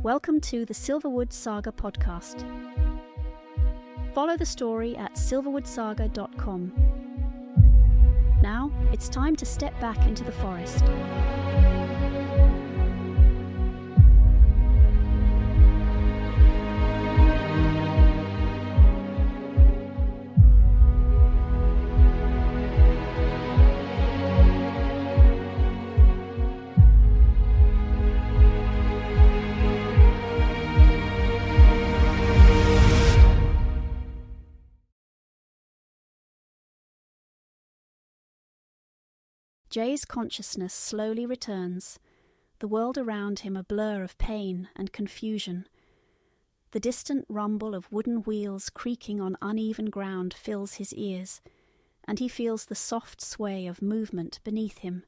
Welcome to the Silverwood Saga podcast. Follow the story at silverwoodsaga.com. Now, it's time to step back into the forest. Jay's consciousness slowly returns, the world around him a blur of pain and confusion. The distant rumble of wooden wheels creaking on uneven ground fills his ears, and he feels the soft sway of movement beneath him.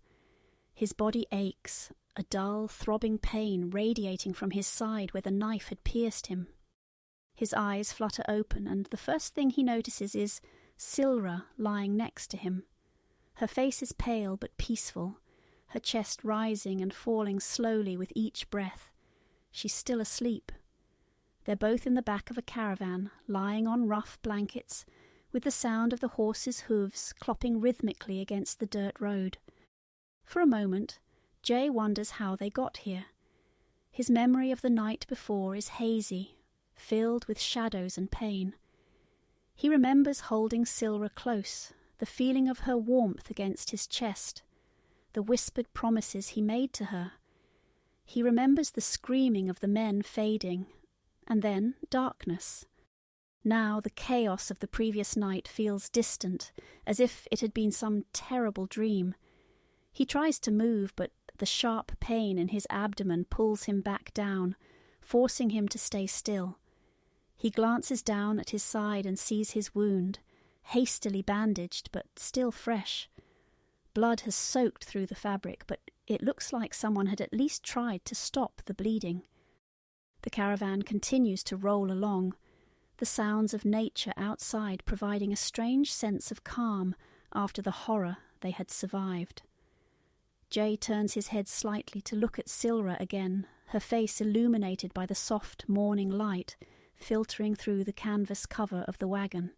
His body aches, a dull, throbbing pain radiating from his side where the knife had pierced him. His eyes flutter open, and the first thing he notices is Sylra lying next to him. Her face is pale but peaceful, her chest rising and falling slowly with each breath. She's still asleep. They're both in the back of a caravan, lying on rough blankets, with the sound of the horses' hooves clopping rhythmically against the dirt road. For a moment, Jay wonders how they got here. His memory of the night before is hazy, filled with shadows and pain. He remembers holding Sylra close, the feeling of her warmth against his chest, the whispered promises he made to her. He remembers the screaming of the men fading, and then darkness. Now the chaos of the previous night feels distant, as if it had been some terrible dream. He tries to move, but the sharp pain in his abdomen pulls him back down, forcing him to stay still. He glances down at his side and sees his wound, hastily bandaged but still fresh. Blood has soaked through the fabric, but it looks like someone had at least tried to stop the bleeding. The caravan continues to roll along, the sounds of nature outside providing a strange sense of calm after the horror they had survived. Jay turns his head slightly to look at Sylra again, her face illuminated by the soft morning light filtering through the canvas cover of the wagon.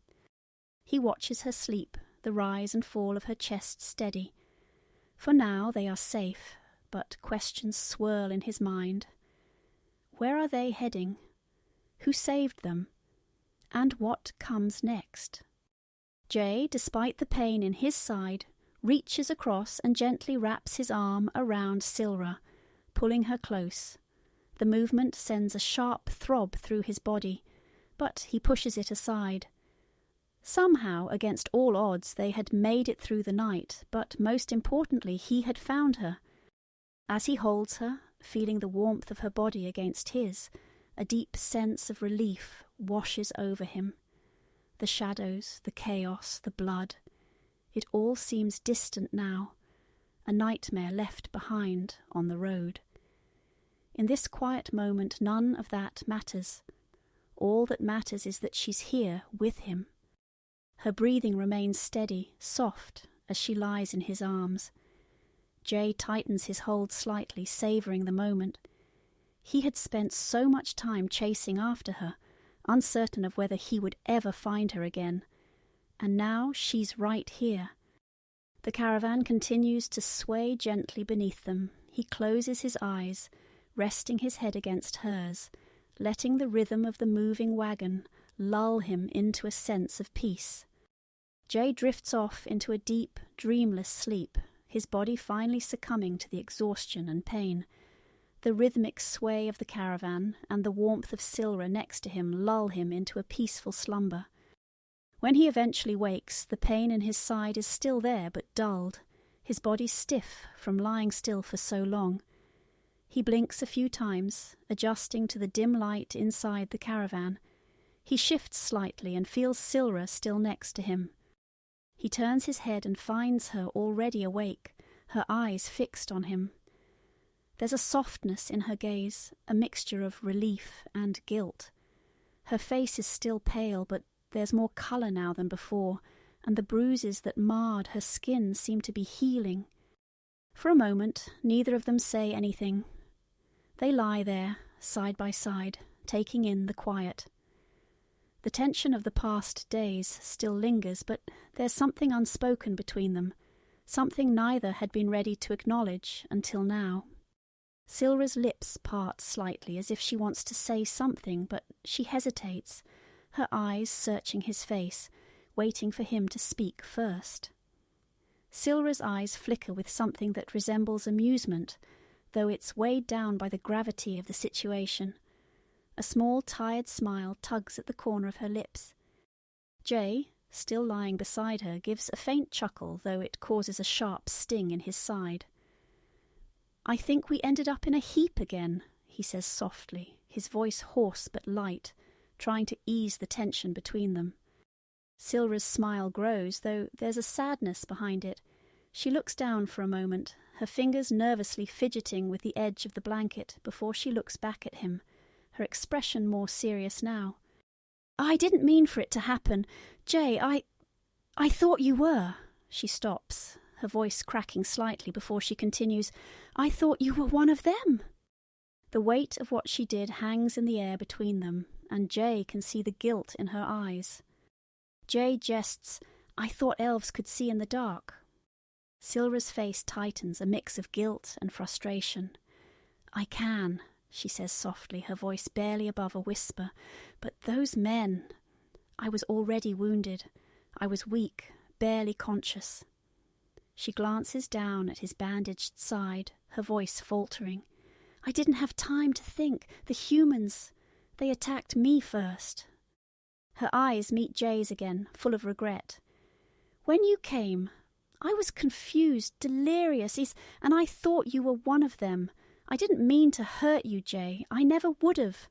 He watches her sleep, the rise and fall of her chest steady. For now they are safe, but questions swirl in his mind. Where are they heading? Who saved them? And what comes next? Jay, despite the pain in his side, reaches across and gently wraps his arm around Sylra, pulling her close. The movement sends a sharp throb through his body, but he pushes it aside. Somehow, against all odds, they had made it through the night, but most importantly, he had found her. As he holds her, feeling the warmth of her body against his, a deep sense of relief washes over him. The shadows, the chaos, the blood, it all seems distant now, a nightmare left behind on the road. In this quiet moment, none of that matters. All that matters is that she's here with him. Her breathing remains steady, soft, as she lies in his arms. Jay tightens his hold slightly, savouring the moment. He had spent so much time chasing after her, uncertain of whether he would ever find her again. And now she's right here. The caravan continues to sway gently beneath them. He closes his eyes, resting his head against hers, letting the rhythm of the moving wagon lull him into a sense of peace. Jay drifts off into a deep, dreamless sleep, his body finally succumbing to the exhaustion and pain. The rhythmic sway of the caravan and the warmth of Sylra next to him lull him into a peaceful slumber. When he eventually wakes, the pain in his side is still there but dulled, his body stiff from lying still for so long. He blinks a few times, adjusting to the dim light inside the caravan. He shifts slightly and feels Sylra still next to him. He turns his head and finds her already awake, her eyes fixed on him. There's a softness in her gaze, a mixture of relief and guilt. Her face is still pale, but there's more colour now than before, and the bruises that marred her skin seem to be healing. For a moment, neither of them say anything. They lie there, side by side, taking in the quiet. The tension of the past days still lingers, but there's something unspoken between them, something neither had been ready to acknowledge until now. Sylra's lips part slightly, as if she wants to say something, but she hesitates, her eyes searching his face, waiting for him to speak first. Sylra's eyes flicker with something that resembles amusement, though it's weighed down by the gravity of the situation. A small, tired smile tugs at the corner of her lips. Jay, still lying beside her, gives a faint chuckle, though it causes a sharp sting in his side. "I think we ended up in a heap again," he says softly, his voice hoarse but light, trying to ease the tension between them. Sylra's smile grows, though there's a sadness behind it. She looks down for a moment, her fingers nervously fidgeting with the edge of the blanket before she looks back at him, her expression more serious now. "I didn't mean for it to happen. Jay, I thought you were." She stops, her voice cracking slightly before she continues, "I thought you were one of them." The weight of what she did hangs in the air between them, and Jay can see the guilt in her eyes. Jay jests, "I thought elves could see in the dark." Sylra's face tightens, a mix of guilt and frustration. "I can," she says softly, her voice barely above a whisper. "But those men... I was already wounded. I was weak, barely conscious." She glances down at his bandaged side, her voice faltering. "I didn't have time to think. The humans, they attacked me first." Her eyes meet Jay's again, full of regret. "When you came, I was confused, delirious, and I thought you were one of them. I didn't mean to hurt you, Jay. I never would have."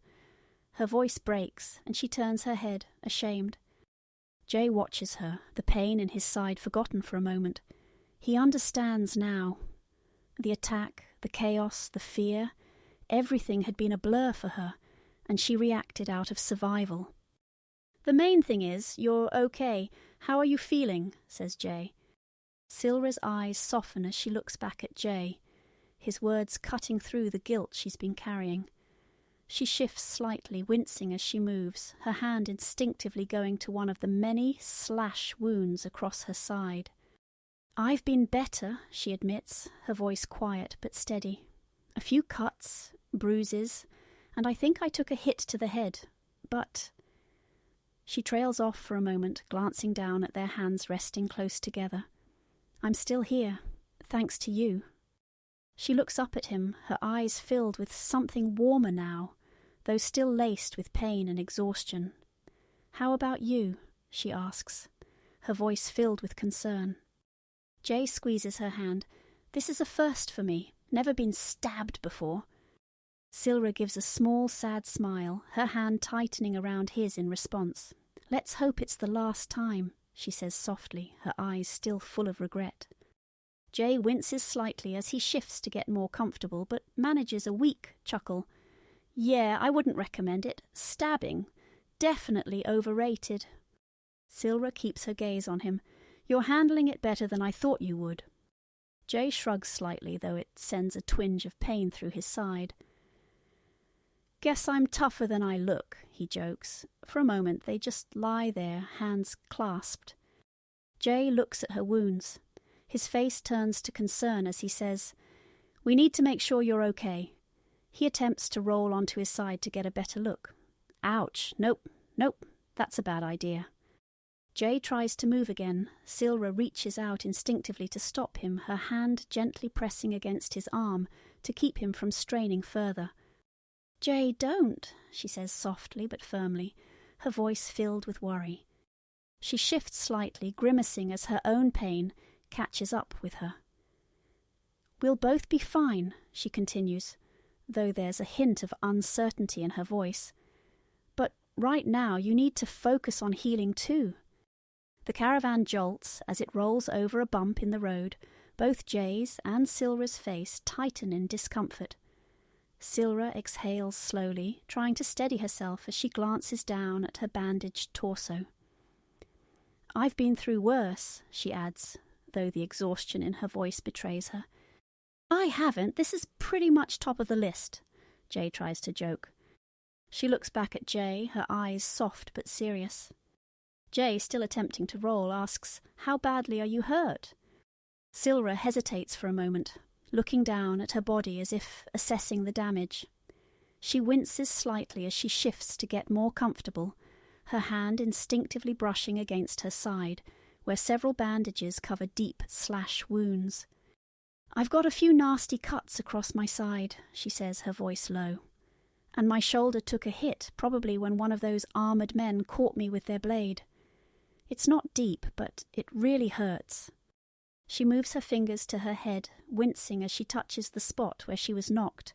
Her voice breaks, and she turns her head, ashamed. Jay watches her, the pain in his side forgotten for a moment. He understands now. The attack, the chaos, the fear, everything had been a blur for her, and she reacted out of survival. "The main thing is, you're okay. How are you feeling?" says Jay. Sylra's eyes soften as she looks back at Jay, his words cutting through the guilt she's been carrying. She shifts slightly, wincing as she moves, her hand instinctively going to one of the many slash wounds across her side. "I've been better," she admits, her voice quiet but steady. "A few cuts, bruises, and I think I took a hit to the head, but..." She trails off for a moment, glancing down at their hands resting close together. "I'm still here, thanks to you." She looks up at him, her eyes filled with something warmer now, though still laced with pain and exhaustion. "How about you?" she asks, her voice filled with concern. Jay squeezes her hand. "This is a first for me, never been stabbed before." Sylra gives a small, sad smile, her hand tightening around his in response. "Let's hope it's the last time," she says softly, her eyes still full of regret. Jay winces slightly as he shifts to get more comfortable, but manages a weak chuckle. "Yeah, I wouldn't recommend it. Stabbing. Definitely overrated." Sylra keeps her gaze on him. "You're handling it better than I thought you would." Jay shrugs slightly, though it sends a twinge of pain through his side. "Guess I'm tougher than I look," he jokes. For a moment they just lie there, hands clasped. Jay looks at her wounds. His face turns to concern as he says, "We need to make sure you're okay." He attempts to roll onto his side to get a better look. "Ouch, nope, that's a bad idea." Jay tries to move again. Sylra reaches out instinctively to stop him, her hand gently pressing against his arm to keep him from straining further. "Jay, don't," she says softly but firmly, her voice filled with worry. She shifts slightly, grimacing as her own pain catches up with her. "We'll both be fine," she continues, though there's a hint of uncertainty in her voice. "But right now you need to focus on healing too." The caravan jolts as it rolls over a bump in the road. Both Jay's and Sylra's face tighten in discomfort. Sylra exhales slowly, trying to steady herself as she glances down at her bandaged torso. "I've been through worse," she adds, though the exhaustion in her voice betrays her. "I haven't. This is pretty much top of the list." Jay tries to joke. She looks back at Jay, her eyes soft but serious. Jay, still attempting to roll, asks, "How badly are you hurt?" Sylra hesitates for a moment, looking down at her body as if assessing the damage. She winces slightly as she shifts to get more comfortable, her hand instinctively brushing against her side, where several bandages cover deep slash wounds. "I've got a few nasty cuts across my side," she says, her voice low. "And my shoulder took a hit, probably when one of those armoured men caught me with their blade. It's not deep, but it really hurts." She moves her fingers to her head, wincing as she touches the spot where she was knocked.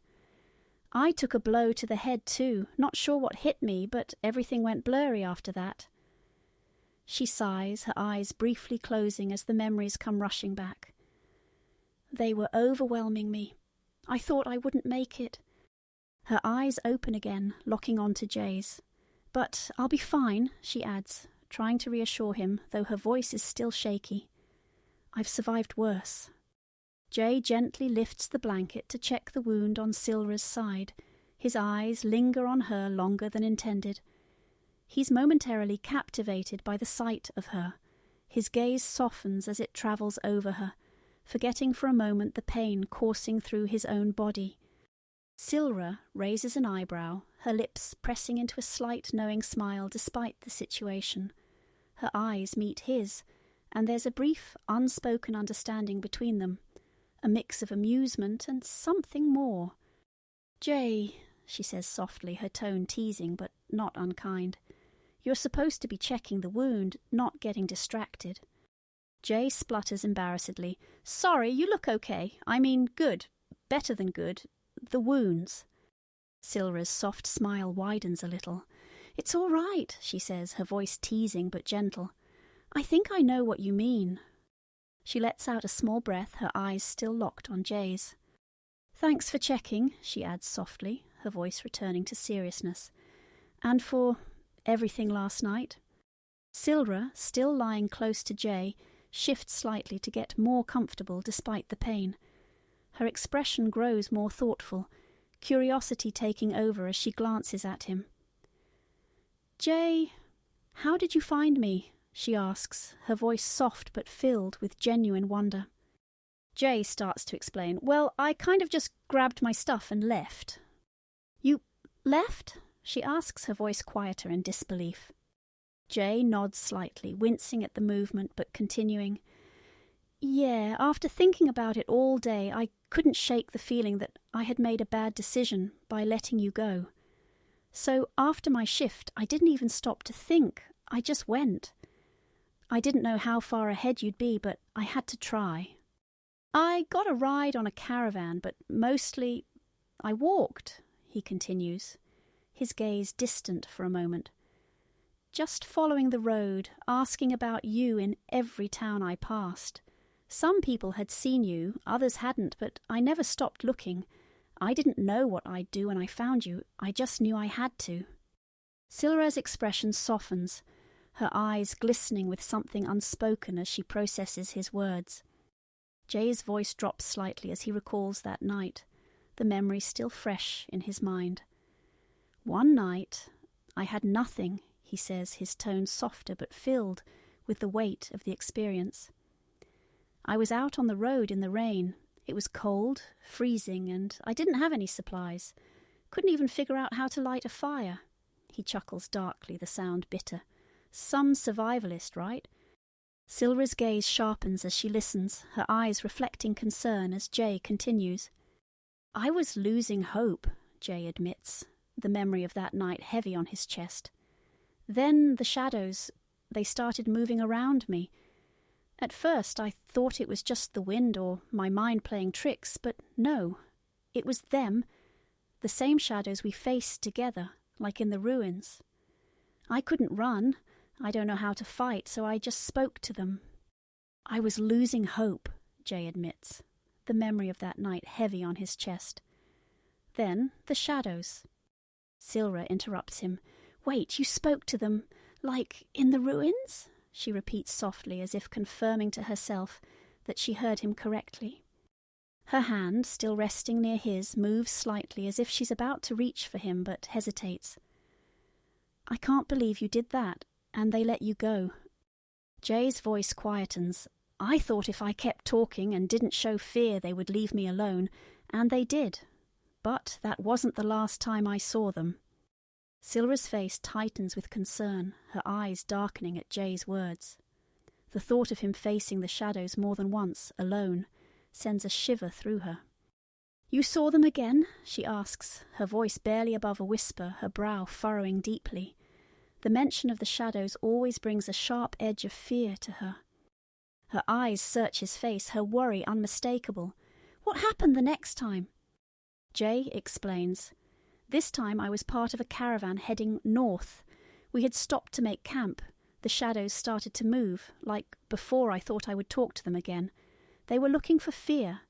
"I took a blow to the head too, not sure what hit me, but everything went blurry after that." She sighs, her eyes briefly closing as the memories come rushing back. "They were overwhelming me. I thought I wouldn't make it." Her eyes open again, locking onto Jay's. "But I'll be fine," she adds, trying to reassure him, though her voice is still shaky. "I've survived worse." Jay gently lifts the blanket to check the wound on Sylra's side. His eyes linger on her longer than intended. He's momentarily captivated by the sight of her. His gaze softens as it travels over her, forgetting for a moment the pain coursing through his own body. Sylra raises an eyebrow, her lips pressing into a slight knowing smile despite the situation. Her eyes meet his, and there's a brief, unspoken understanding between them, a mix of amusement and something more. "Jay," she says softly, her tone teasing but not unkind, "you're supposed to be checking the wound, not getting distracted." Jay splutters embarrassedly. "Sorry, you look okay. I mean good. Better than good. The wounds." Sylra's soft smile widens a little. "It's all right," she says, her voice teasing but gentle. "I think I know what you mean." She lets out a small breath, her eyes still locked on Jay's. "Thanks for checking," she adds softly, her voice returning to seriousness. "And for everything last night." Sylra, still lying close to Jay, shifts slightly to get more comfortable despite the pain. Her expression grows more thoughtful, curiosity taking over as she glances at him. "Jay, how did you find me?" she asks, her voice soft but filled with genuine wonder. Jay starts to explain. "Well, I kind of just grabbed my stuff and left." "You left?" she asks, her voice quieter in disbelief. Jay nods slightly, wincing at the movement but continuing. "Yeah, after thinking about it all day, I couldn't shake the feeling that I had made a bad decision by letting you go. So after my shift, I didn't even stop to think. I just went. I didn't know how far ahead you'd be, but I had to try. I got a ride on a caravan, but mostly I walked," he continues, his gaze distant for a moment. "Just following the road, asking about you in every town I passed. Some people had seen you, others hadn't, but I never stopped looking. I didn't know what I'd do when I found you. I just knew I had to." Sylra's expression softens, her eyes glistening with something unspoken as she processes his words. Jay's voice drops slightly as he recalls that night, the memory still fresh in his mind. "One night, I had nothing," he says, his tone softer but filled with the weight of the experience. "I was out on the road in the rain. It was cold, freezing, and I didn't have any supplies. Couldn't even figure out how to light a fire." He chuckles darkly, the sound bitter. "Some survivalist, right?" Sylra's gaze sharpens as she listens, her eyes reflecting concern as Jay continues. "I was losing hope," Jay admits, the memory of that night heavy on his chest. "Then the shadows, they started moving around me. At first I thought it was just the wind or my mind playing tricks, but no, it was them, the same shadows we faced together, like in the ruins. I couldn't run, I don't know how to fight, so I just spoke to them. I was losing hope," Jay admits, the memory of that night heavy on his chest. "Then the shadows." Sylra interrupts him. "Wait, you spoke to them, like in the ruins?" she repeats softly, as if confirming to herself that she heard him correctly. Her hand, still resting near his, moves slightly as if she's about to reach for him but hesitates. "I can't believe you did that, and they let you go." Jay's voice quietens. "I thought if I kept talking and didn't show fear they would leave me alone, and they did. But that wasn't the last time I saw them." Sylra's face tightens with concern, her eyes darkening at Jay's words. The thought of him facing the shadows more than once, alone, sends a shiver through her. "You saw them again?" she asks, her voice barely above a whisper, her brow furrowing deeply. The mention of the shadows always brings a sharp edge of fear to her. Her eyes search his face, her worry unmistakable. "What happened the next time?" Jay explains. "This time I was part of a caravan heading north. We had stopped to make camp. The shadows started to move, like before I thought I would talk to them again. They were looking for fear.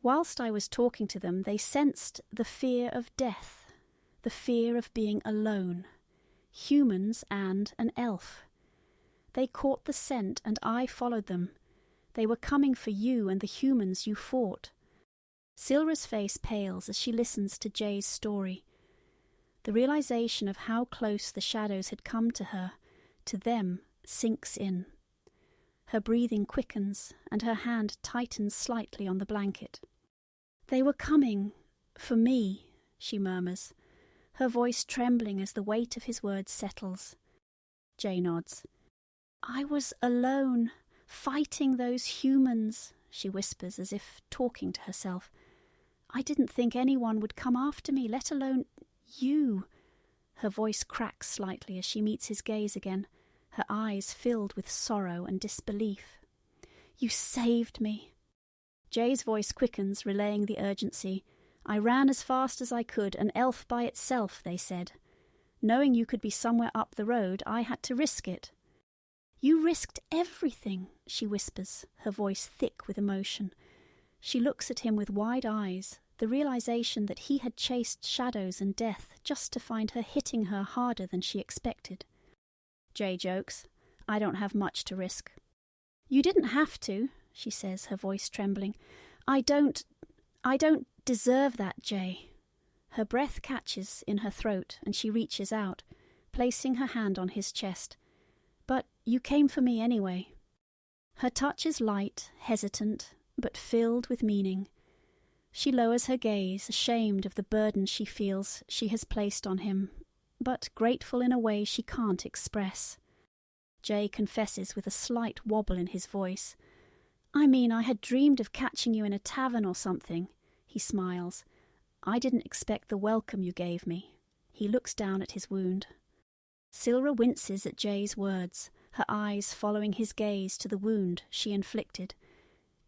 Whilst I was talking to them, they sensed the fear of death, the fear of being alone. Humans and an elf. They caught the scent and I followed them. They were coming for you and the humans you fought." Sylra's face pales as she listens to Jay's story. The realization of how close the shadows had come to her, to them, sinks in. Her breathing quickens, and her hand tightens slightly on the blanket. "They were coming for me," she murmurs, her voice trembling as the weight of his words settles. Jay nods. "I was alone, fighting those humans," she whispers as if talking to herself. "I didn't think anyone would come after me, let alone you." Her voice cracks slightly as she meets his gaze again, her eyes filled with sorrow and disbelief. "You saved me." Jay's voice quickens, relaying the urgency. "I ran as fast as I could, an elf by itself, they said. Knowing you could be somewhere up the road, I had to risk it." "You risked everything," she whispers, her voice thick with emotion. She looks at him with wide eyes, the realization that he had chased shadows and death just to find her hitting her harder than she expected. Jay jokes, "I don't have much to risk." "You didn't have to," she says, her voice trembling. I don't deserve that, Jay." Her breath catches in her throat and she reaches out, placing her hand on his chest. "But you came for me anyway." Her touch is light, hesitant, but filled with meaning. She lowers her gaze, ashamed of the burden she feels she has placed on him, but grateful in a way she can't express. Jay confesses with a slight wobble in his voice. "I mean, I had dreamed of catching you in a tavern or something." He smiles. "I didn't expect the welcome you gave me." He looks down at his wound. Sylra winces at Jay's words, her eyes following his gaze to the wound she inflicted.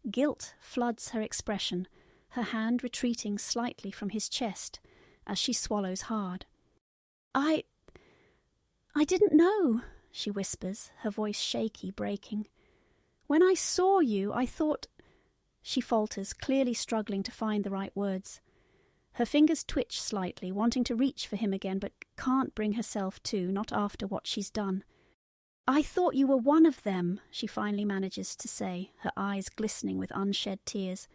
Guilt floods her expression, her hand retreating slightly from his chest as she swallows hard. I didn't know," she whispers, her voice shaky, breaking. "When I saw you, I thought—" She falters, clearly struggling to find the right words. Her fingers twitch slightly, wanting to reach for him again, but can't bring herself to, not after what she's done. "I thought you were one of them," she finally manages to say, her eyes glistening with unshed tears.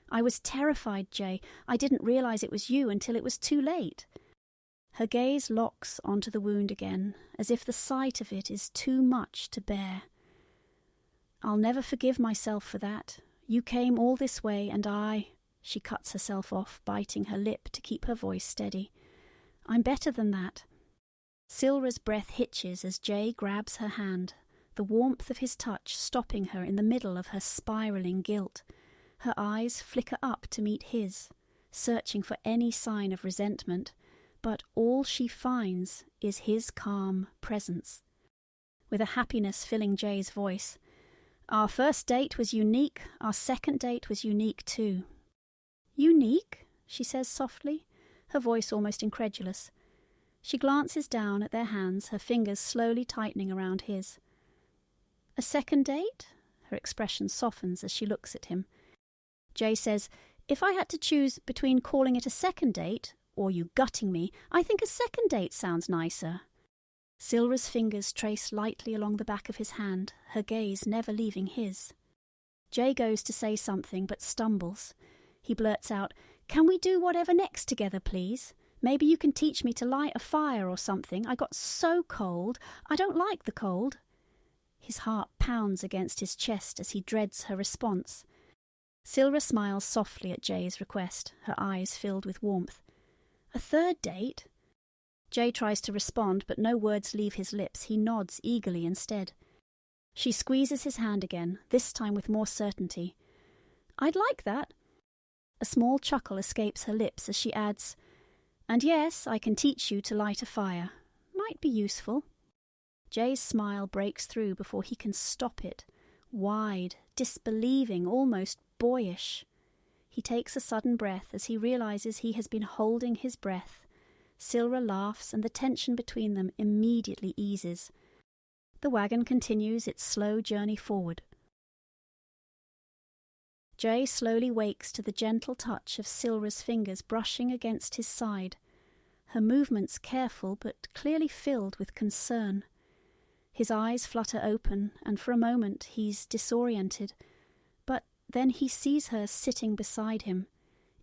"I was terrified, Jay. I didn't realize it was you until it was too late." Her gaze locks onto the wound again, as if the sight of it is too much to bear. "I'll never forgive myself for that. You came all this way, and I—" She cuts herself off, biting her lip to keep her voice steady. "I'm better than that." Sylra's breath hitches as Jay grabs her hand, the warmth of his touch stopping her in the middle of her spiralling guilt. Her eyes flicker up to meet his, searching for any sign of resentment, but all she finds is his calm presence. With a happiness filling Jay's voice, "Our first date was unique, our second date was unique too." "Unique?" she says softly, her voice almost incredulous. She glances down at their hands, her fingers slowly tightening around his. "A second date?" Her expression softens as she looks at him. Jay says, "If I had to choose between calling it a second date or you gutting me, I think a second date sounds nicer." Sylra's fingers trace lightly along the back of his hand, her gaze never leaving his. Jay goes to say something but stumbles. He blurts out, "Can we do whatever next together, please? Maybe you can teach me to light a fire or something. I got so cold. I don't like the cold." His heart pounds against his chest as he dreads her response. Sylra smiles softly at Jay's request, her eyes filled with warmth. "A third date?" Jay tries to respond, but no words leave his lips. He nods eagerly instead. She squeezes his hand again, this time with more certainty. "I'd like that." A small chuckle escapes her lips as she adds, "And yes, I can teach you to light a fire. Might be useful." Jay's smile breaks through before he can stop it, wide, disbelieving, almost boyish. He takes a sudden breath as he realizes he has been holding his breath. Sylra laughs and the tension between them immediately eases. The wagon continues its slow journey forward. Jay slowly wakes to the gentle touch of Sylra's fingers brushing against his side, her movements careful but clearly filled with concern. His eyes flutter open, and for a moment he's disoriented, but then he sees her sitting beside him,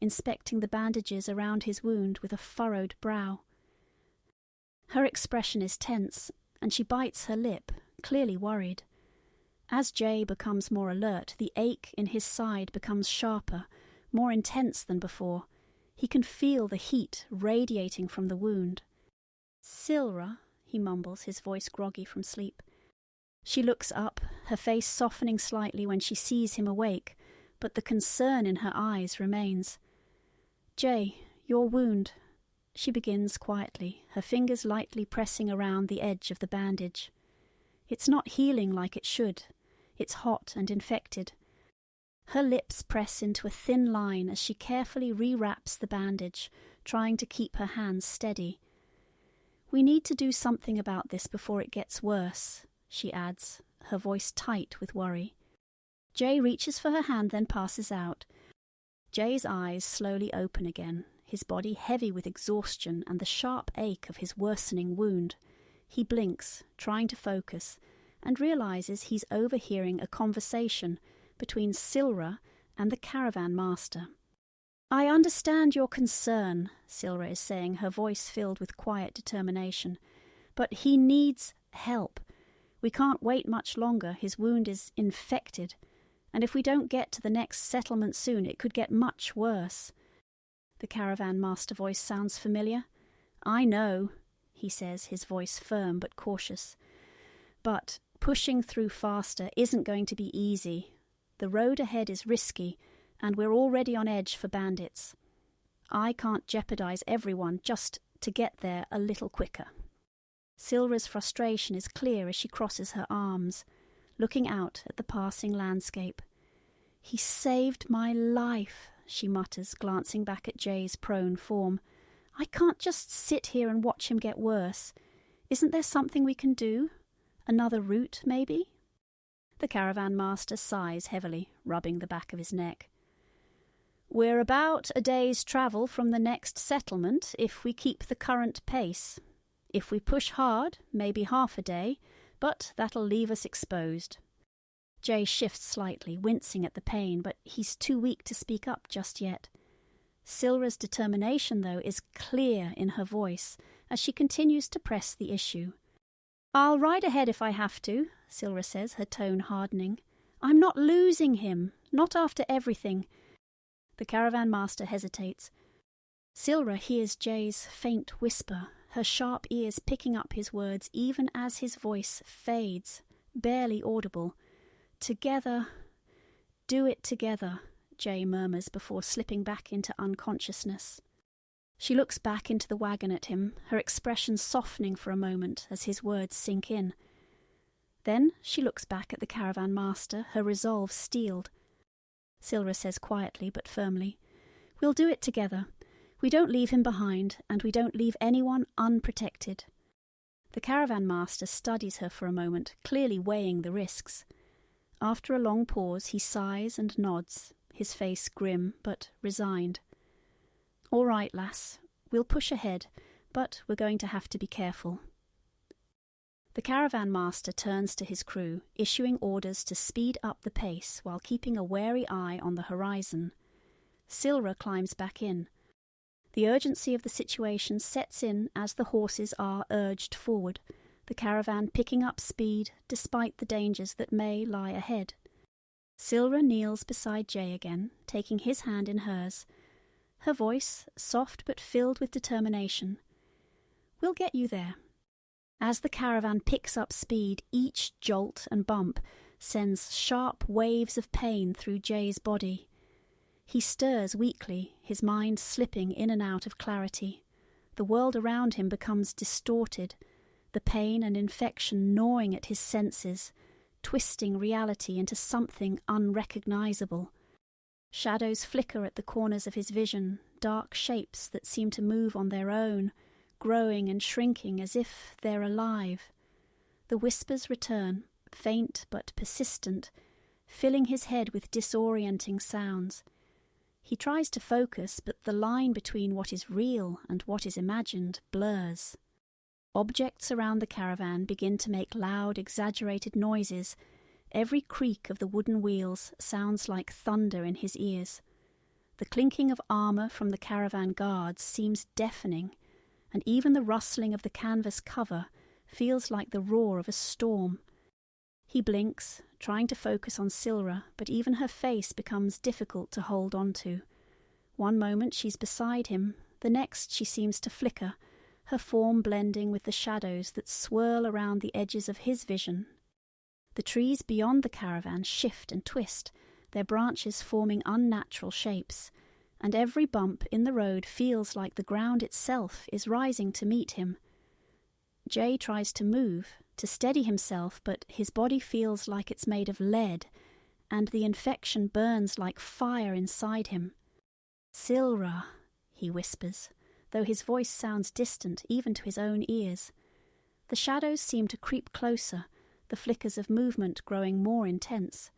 inspecting the bandages around his wound with a furrowed brow. Her expression is tense, and she bites her lip, clearly worried. As Jay becomes more alert, the ache in his side becomes sharper, more intense than before. He can feel the heat radiating from the wound. "Sylra," he mumbles, his voice groggy from sleep. She looks up, her face softening slightly when she sees him awake, but the concern in her eyes remains. "Jay, your wound," she begins quietly, her fingers lightly pressing around the edge of the bandage. "It's not healing like it should. It's hot and infected." Her lips press into a thin line as she carefully rewraps the bandage, trying to keep her hands steady. "We need to do something about this before it gets worse," she adds, her voice tight with worry. Jay reaches for her hand, then passes out. Jay's eyes slowly open again, his body heavy with exhaustion and the sharp ache of his worsening wound. He blinks, trying to focus, and realizes he's overhearing a conversation between Sylra and the caravan master. "I understand your concern," Sylra is saying, her voice filled with quiet determination. "But he needs help. We can't wait much longer. His wound is infected. And if we don't get to the next settlement soon, it could get much worse." The caravan master voice sounds familiar. "I know," he says, his voice firm but cautious. "But pushing through faster isn't going to be easy. The road ahead is risky, and we're already on edge for bandits. I can't jeopardize everyone just to get there a little quicker." Sylra's frustration is clear as she crosses her arms, looking out at the passing landscape. "He saved my life," she mutters, glancing back at Jay's prone form. "I can't just sit here and watch him get worse. Isn't there something we can do? Another route, maybe?" The caravan master sighs heavily, rubbing the back of his neck. "We're about a day's travel from the next settlement if we keep the current pace. If we push hard, maybe half a day, but that'll leave us exposed." Jay shifts slightly, wincing at the pain, but he's too weak to speak up just yet. Sylra's determination, though, is clear in her voice as she continues to press the issue. "I'll ride ahead if I have to," Sylra says, her tone hardening. "I'm not losing him, not after everything." The caravan master hesitates. Sylra hears Jay's faint whisper, her sharp ears picking up his words even as his voice fades, barely audible. "Together, do it together," Jay murmurs before slipping back into unconsciousness. She looks back into the wagon at him, her expression softening for a moment as his words sink in. Then she looks back at the caravan master, her resolve steeled. Sylra says quietly but firmly, "We'll do it together. We don't leave him behind, and we don't leave anyone unprotected." The caravan master studies her for a moment, clearly weighing the risks. After a long pause, he sighs and nods, his face grim but resigned. "All right, lass, we'll push ahead, but we're going to have to be careful." The caravan master turns to his crew, issuing orders to speed up the pace while keeping a wary eye on the horizon. Sylra climbs back in. The urgency of the situation sets in as the horses are urged forward, the caravan picking up speed despite the dangers that may lie ahead. Sylra kneels beside Jay again, taking his hand in hers. Her voice, soft but filled with determination. "We'll get you there." As the caravan picks up speed, each jolt and bump sends sharp waves of pain through Jay's body. He stirs weakly, his mind slipping in and out of clarity. The world around him becomes distorted, the pain and infection gnawing at his senses, twisting reality into something unrecognizable. Shadows flicker at the corners of his vision, dark shapes that seem to move on their own, growing and shrinking as if they're alive. The whispers return, faint but persistent, filling his head with disorienting sounds. He tries to focus, but the line between what is real and what is imagined blurs. Objects around the caravan begin to make loud, exaggerated noises. Every creak of the wooden wheels sounds like thunder in his ears. The clinking of armour from the caravan guards seems deafening, and even the rustling of the canvas cover feels like the roar of a storm. He blinks, trying to focus on Sylra, but even her face becomes difficult to hold on to. One moment she's beside him, the next she seems to flicker, her form blending with the shadows that swirl around the edges of his vision. The trees beyond the caravan shift and twist, their branches forming unnatural shapes, and every bump in the road feels like the ground itself is rising to meet him. Jay tries to move, to steady himself, but his body feels like it's made of lead, and the infection burns like fire inside him. "Sylra," he whispers, though his voice sounds distant even to his own ears. The shadows seem to creep closer, the flickers of movement growing more intense.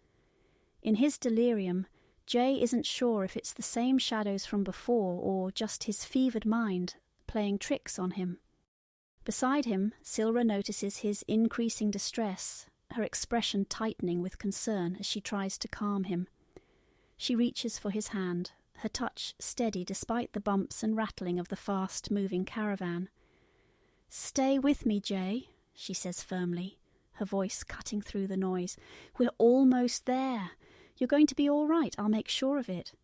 In his delirium, Jay isn't sure if it's the same shadows from before or just his fevered mind playing tricks on him. Beside him, Sylra notices his increasing distress, her expression tightening with concern as she tries to calm him. She reaches for his hand, her touch steady despite the bumps and rattling of the fast-moving caravan. "Stay with me, Jay," she says firmly, her voice cutting through the noise. "We're almost there. You're going to be all right, I'll make sure of it."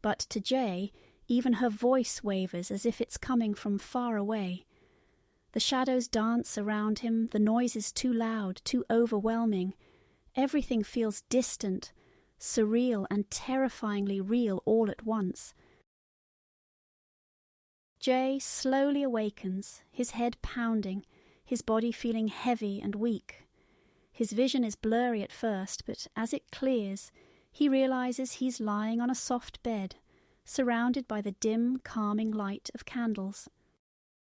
But to Jay, even her voice wavers as if it's coming from far away. The shadows dance around him, the noise is too loud, too overwhelming. Everything feels distant, surreal and terrifyingly real all at once. Jay slowly awakens, his head pounding, his body feeling heavy and weak. His vision is blurry at first, but as it clears, he realizes he's lying on a soft bed, surrounded by the dim, calming light of candles.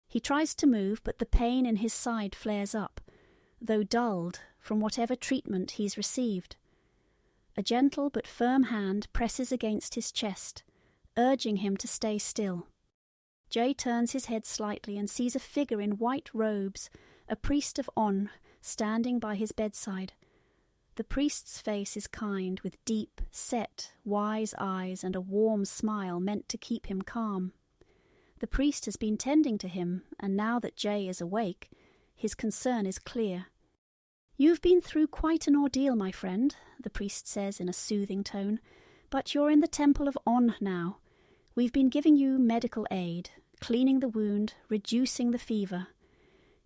He tries to move, but the pain in his side flares up, though dulled from whatever treatment he's received. A gentle but firm hand presses against his chest, urging him to stay still. Jay turns his head slightly and sees a figure in white robes, a priest of On, standing by his bedside. The priest's face is kind, with deep, set, wise eyes and a warm smile meant to keep him calm. The priest has been tending to him, and now that Jay is awake, his concern is clear. "You've been through quite an ordeal, my friend," the priest says in a soothing tone, "but you're in the temple of On now. We've been giving you medical aid, cleaning the wound, reducing the fever.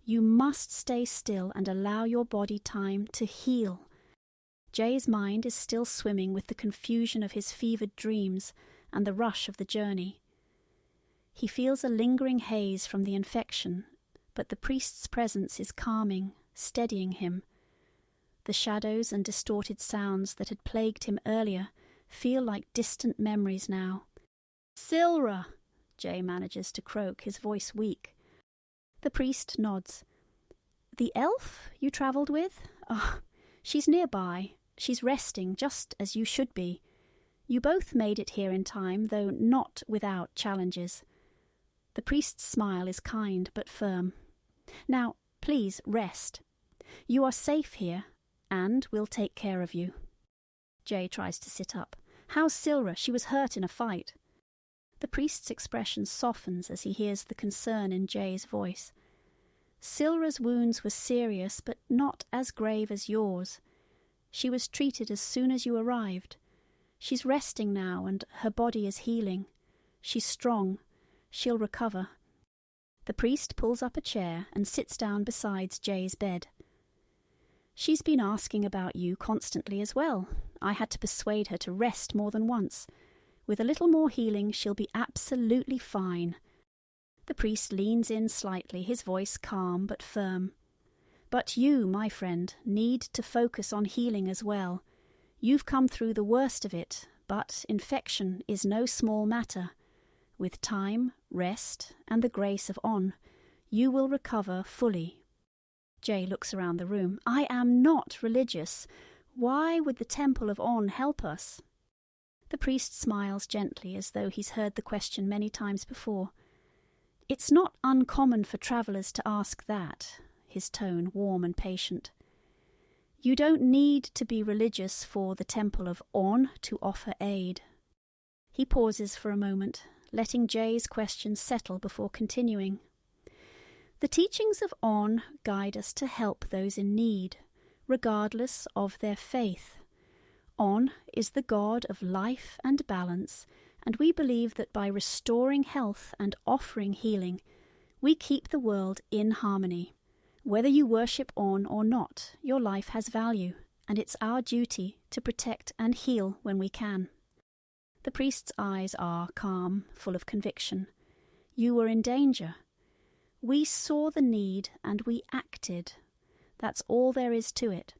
You must stay still and allow your body time to heal." Jay's mind is still swimming with the confusion of his fevered dreams and the rush of the journey. He feels a lingering haze from the infection, but the priest's presence is calming, steadying him. The shadows and distorted sounds that had plagued him earlier feel like distant memories now. "Sylra," Jay manages to croak, his voice weak. The priest nods. "The elf you travelled with? Oh, she's nearby. She's resting, just as you should be. You both made it here in time, though not without challenges." The priest's smile is kind but firm. "Now, please rest. You are safe here, and we'll take care of you." Jay tries to sit up. How's Sylra? She was hurt in a fight." The priest's expression softens as he hears the concern in Jay's voice. "Sylra's wounds were serious, but not as grave as yours. She was treated as soon as you arrived. She's resting now, and her body is healing. She's strong. She'll recover." The priest pulls up a chair and sits down beside Jay's bed. "She's been asking about you constantly as well. I had to persuade her to rest more than once. With a little more healing, she'll be absolutely fine." The priest leans in slightly, his voice calm but firm. "But you, my friend, need to focus on healing as well. You've come through the worst of it, but infection is no small matter. With time, rest, and the grace of On, you will recover fully." Jay looks around the room. "I am not religious. Why would the Temple of On help us?" The priest smiles gently, as though he's heard the question many times before. "It's not uncommon for travellers to ask that," his tone warm and patient. "You don't need to be religious for the Temple of On to offer aid." He pauses for a moment, letting Jay's question settle before continuing. "The teachings of On guide us to help those in need, regardless of their faith. On is the god of life and balance, and we believe that by restoring health and offering healing, we keep the world in harmony. Whether you worship On or not, your life has value, and it's our duty to protect and heal when we can." The priest's eyes are calm, full of conviction. "You were in danger. We saw the need and we acted. That's all there is to it."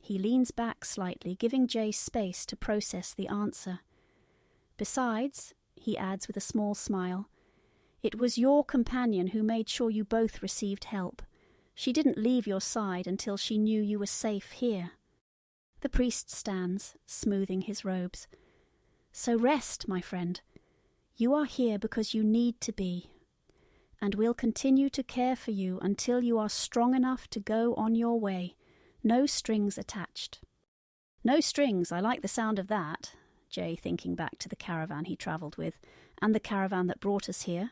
He leans back slightly, giving Jay space to process the answer. "Besides," he adds with a small smile, "it was your companion who made sure you both received help. She didn't leave your side until she knew you were safe here." The priest stands, smoothing his robes. "So rest, my friend. You are here because you need to be. And we'll continue to care for you until you are strong enough to go on your way. No strings attached." "No strings, I like the sound of that," Jay thinking back to the caravan he travelled with, and the caravan that brought us here.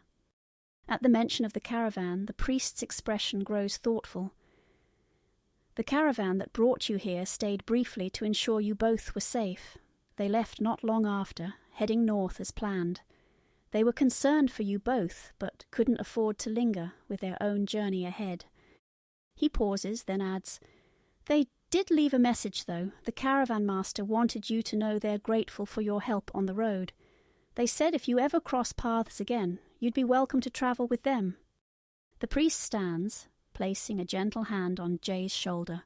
At the mention of the caravan, the priest's expression grows thoughtful. "The caravan that brought you here stayed briefly to ensure you both were safe. They left not long after, heading north as planned. They were concerned for you both, but couldn't afford to linger with their own journey ahead." He pauses, then adds, "They did leave a message, though. The caravan master wanted you to know they're grateful for your help on the road. They said if you ever cross paths again, you'd be welcome to travel with them." The priest stands, placing a gentle hand on Jay's shoulder.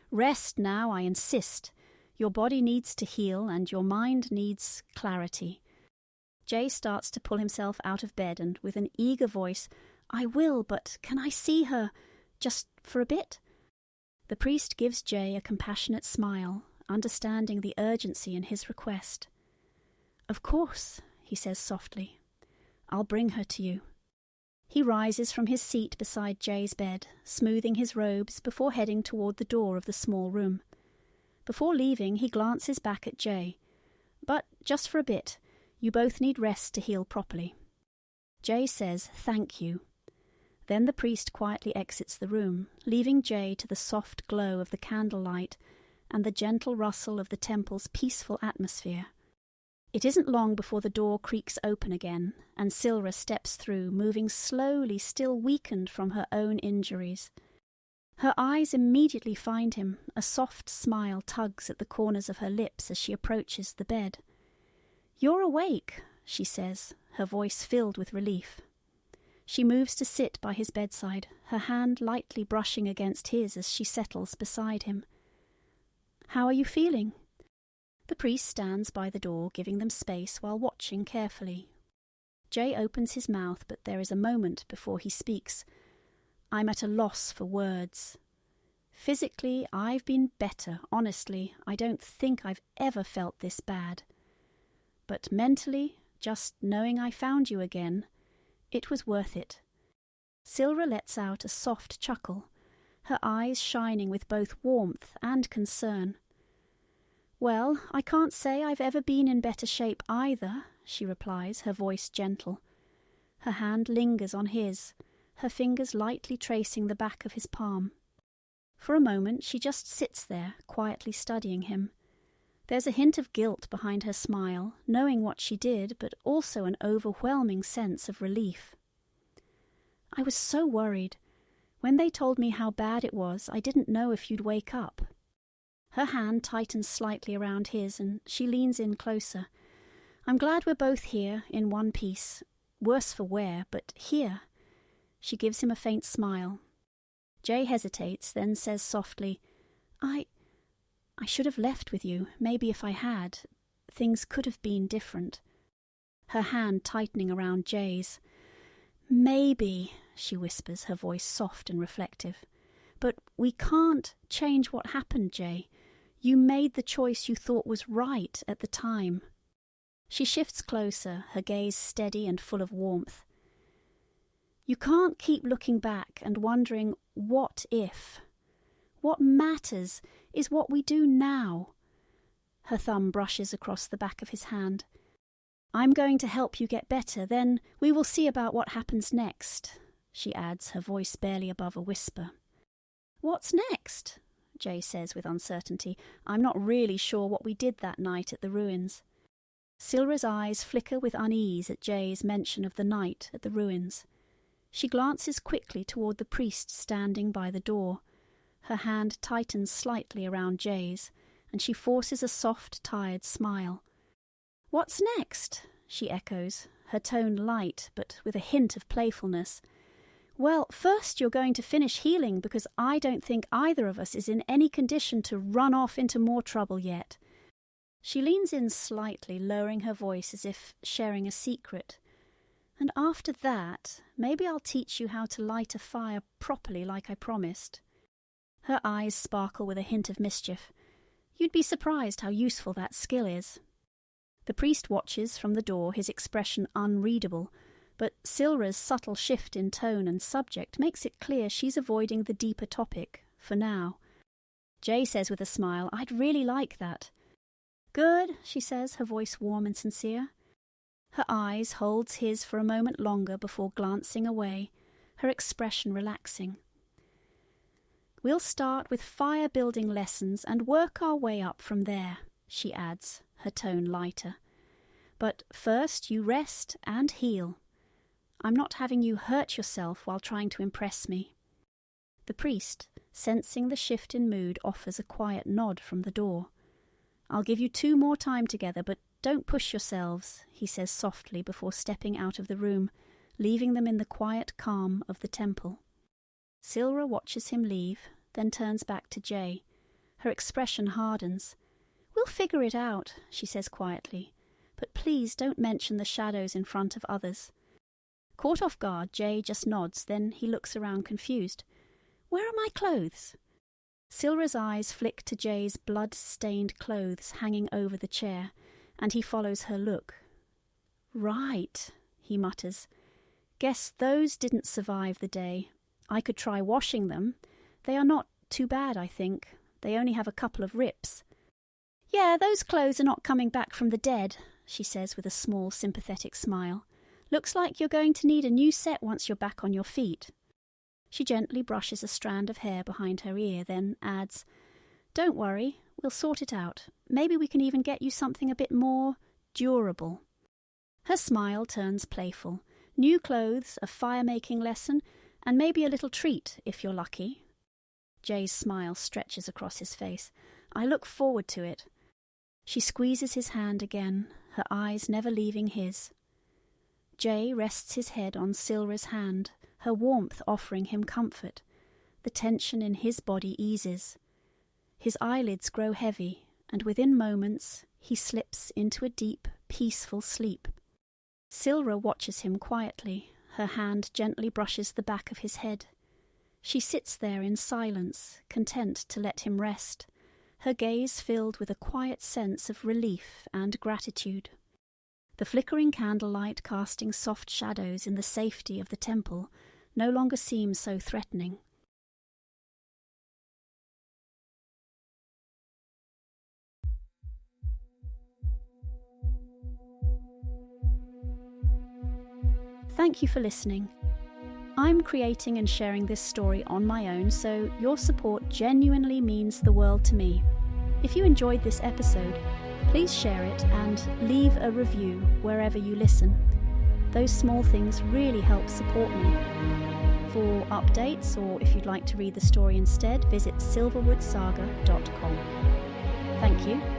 "Rest now, I insist. Your body needs to heal, and your mind needs clarity." Jay starts to pull himself out of bed, and with an eager voice, "I will, but can I see her? Just for a bit?" The priest gives Jay a compassionate smile, understanding the urgency in his request. "Of course," he says softly. "I'll bring her to you." He rises from his seat beside Jay's bed, smoothing his robes before heading toward the door of the small room. Before leaving, he glances back at Jay. "But just for a bit. You both need rest to heal properly." Jay says, "Thank you." Then the priest quietly exits the room, leaving Jay to the soft glow of the candlelight and the gentle rustle of the temple's peaceful atmosphere. It isn't long before the door creaks open again, and Sylra steps through, moving slowly, still weakened from her own injuries. Her eyes immediately find him. A soft smile tugs at the corners of her lips as she approaches the bed. "You're awake," she says, her voice filled with relief. She moves to sit by his bedside, her hand lightly brushing against his as she settles beside him. "How are you feeling?" The priest stands by the door, giving them space while watching carefully. Jay opens his mouth, but there is a moment before he speaks. "I'm at a loss for words. Physically, I've been better. Honestly, I don't think I've ever felt this bad. But mentally, just knowing I found you again, it was worth it." Sylra lets out a soft chuckle, her eyes shining with both warmth and concern. Well, I can't say I've ever been in better shape either, she replies, her voice gentle. Her hand lingers on his, her fingers lightly tracing the back of his palm. For a moment she just sits there, quietly studying him. There's a hint of guilt behind her smile, knowing what she did, but also an overwhelming sense of relief. I was so worried. When they told me how bad it was, I didn't know if you'd wake up. Her hand tightens slightly around his, and she leans in closer. I'm glad we're both here, in one piece. Worse for wear, but here. She gives him a faint smile. Jay hesitates, then says softly, I should have left with you. Maybe if I had, things could have been different. Her hand tightening around Jay's. Maybe, she whispers, her voice soft and reflective. But we can't change what happened, Jay. You made the choice you thought was right at the time. She shifts closer, her gaze steady and full of warmth. You can't keep looking back and wondering, what if? What matters is what we do now. Her thumb brushes across the back of his hand. I'm going to help you get better, then we will see about what happens next, she adds, her voice barely above a whisper. What's next? Jay says with uncertainty. I'm not really sure what we did that night at the ruins. Sylra's eyes flicker with unease at Jay's mention of the night at the ruins. She glances quickly toward the priest standing by the door. Her hand tightens slightly around Jay's, and she forces a soft, tired smile. What's next? She echoes, her tone light, but with a hint of playfulness. Well, first you're going to finish healing, because I don't think either of us is in any condition to run off into more trouble yet. She leans in slightly, lowering her voice as if sharing a secret. And after that, maybe I'll teach you how to light a fire properly like I promised. Her eyes sparkle with a hint of mischief. You'd be surprised how useful that skill is. The priest watches from the door, his expression unreadable, but Sylra's subtle shift in tone and subject makes it clear she's avoiding the deeper topic, for now. Jay says with a smile, I'd really like that. Good, she says, her voice warm and sincere. Her eyes holds his for a moment longer before glancing away, her expression relaxing. We'll start with fire-building lessons and work our way up from there, she adds, her tone lighter. But first you rest and heal. I'm not having you hurt yourself while trying to impress me. The priest, sensing the shift in mood, offers a quiet nod from the door. I'll give you 2 more time together, but don't push yourselves, he says softly before stepping out of the room, leaving them in the quiet calm of the temple. Sylra watches him leave, then turns back to Jay. Her expression hardens. We'll figure it out, she says quietly, but please don't mention the shadows in front of others. Caught off guard, Jay just nods, then he looks around confused. Where are my clothes? Sylra's eyes flick to Jay's blood-stained clothes hanging over the chair, and he follows her look. Right, he mutters. Guess those didn't survive the day. I could try washing them. They are not too bad, I think. They only have a couple of rips. Yeah, those clothes are not coming back from the dead, she says with a small, sympathetic smile. Looks like you're going to need a new set once you're back on your feet. She gently brushes a strand of hair behind her ear, then adds, Don't worry, we'll sort it out. Maybe we can even get you something a bit more durable. Her smile turns playful. New clothes, a fire-making lesson, and maybe a little treat, if you're lucky. Jay's smile stretches across his face. I look forward to it. She squeezes his hand again, her eyes never leaving his. Jay rests his head on Sylra's hand, her warmth offering him comfort. The tension in his body eases. His eyelids grow heavy, and within moments he slips into a deep, peaceful sleep. Sylra watches him quietly. Her hand gently brushes the back of his head. She sits there in silence, content to let him rest, her gaze filled with a quiet sense of relief and gratitude. The flickering candlelight casting soft shadows in the safety of the temple no longer seems so threatening. Thank you for listening. I'm creating and sharing this story on my own, so your support genuinely means the world to me. If you enjoyed this episode, please share it and leave a review wherever you listen. Those small things really help support me. For updates, or if you'd like to read the story instead, visit silverwoodsaga.com. Thank you.